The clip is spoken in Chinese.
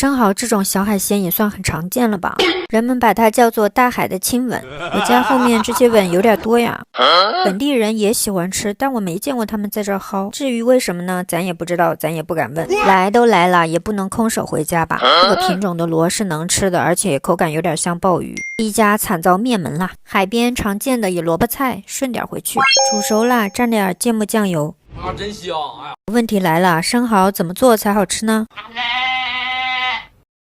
生蚝这种小海鲜也算很常见了吧？人们把它叫做大海的亲吻。我家后面这些吻有点多呀，本地人也喜欢吃，但我没见过他们在这薅。至于为什么呢？咱也不知道，咱也不敢问。来都来了，也不能空手回家吧？这个品种的螺是能吃的，而且口感有点像鲍鱼。一家惨遭灭门啦！海边常见的野萝卜菜，顺点回去。煮熟了，蘸点芥末酱油。啊，真香！哎呀，问题来了，生蚝怎么做才好吃呢？